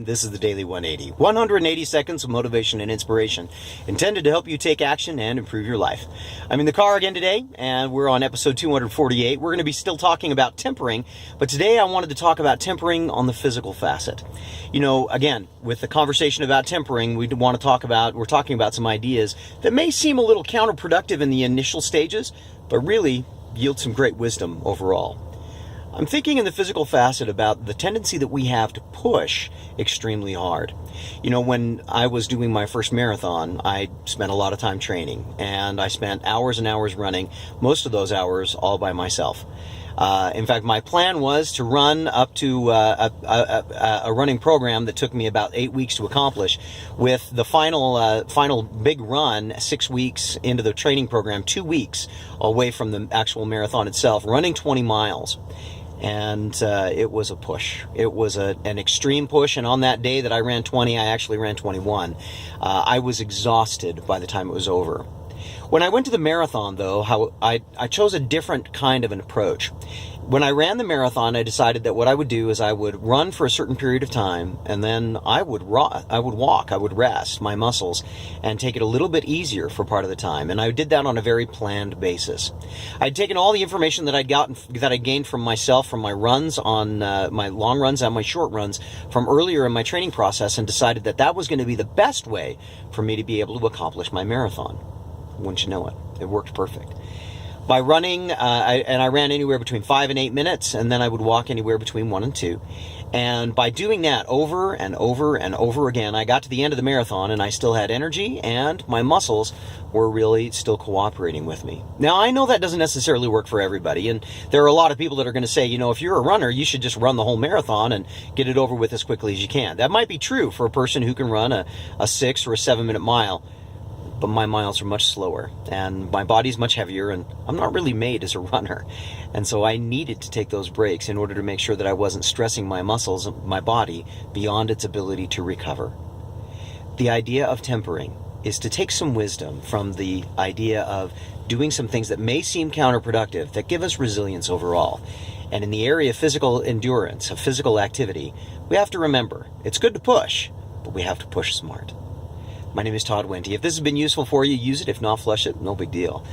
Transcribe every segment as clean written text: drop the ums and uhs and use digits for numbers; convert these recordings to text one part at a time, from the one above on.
This is the Daily 180. 180 seconds of motivation and inspiration intended to help you take action and improve your life. I'm in the car again today, and we're on episode 248. We're going to be still talking about tempering, but today I wanted to talk about tempering on the physical facet. You know, again, with the conversation about tempering, we're talking about some ideas that may seem a little counterproductive in the initial stages, but really yield some great wisdom overall. I'm thinking in the physical facet about the tendency that we have to push extremely hard. You know, when I was doing my first marathon, I spent a lot of time training, and I spent hours and hours running, most of those hours all by myself. In fact, my plan was to run up to a running program that took me about 8 weeks to accomplish, with the final big run 6 weeks into the training program, 2 weeks away from the actual marathon itself, running 20 miles. And it was a push. It was an extreme push, and on that day that I ran 20, I actually ran 21. I was exhausted by the time it was over. When I went to the marathon, though, I chose a different kind of an approach. When I ran the marathon, I decided that what I would do is I would run for a certain period of time, and then I would walk, I would rest my muscles, and take it a little bit easier for part of the time. And I did that on a very planned basis. I'd taken all the information that I gained from myself, from my runs on my long runs and my short runs from earlier in my training process, and decided that that was going to be the best way for me to be able to accomplish my marathon. Wouldn't you know it? It worked perfect. By running, I ran anywhere between 5 and 8 minutes, and then I would walk anywhere between 1 and 2. And by doing that over and over and over again, I got to the end of the marathon, and I still had energy, and my muscles were really still cooperating with me. Now, I know that doesn't necessarily work for everybody, and there are a lot of people that are going to say, you know, if you're a runner, you should just run the whole marathon and get it over with as quickly as you can. That might be true for a person who can run a 6 or a 7 minute mile. But my miles are much slower, and my body's much heavier, and I'm not really made as a runner. And so I needed to take those breaks in order to make sure that I wasn't stressing my muscles, my body, beyond its ability to recover. The idea of tempering is to take some wisdom from the idea of doing some things that may seem counterproductive, that give us resilience overall. And in the area of physical endurance, of physical activity, we have to remember, it's good to push, but we have to push smart. My name is Todd Wente. If this has been useful for you, use it. If not, flush it. No big deal.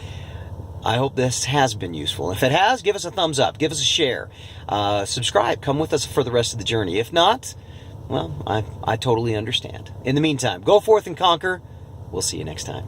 I hope this has been useful. If it has, give us a thumbs up. Give us a share. Subscribe. Come with us for the rest of the journey. If not, well, I totally understand. In the meantime, go forth and conquer. We'll see you next time.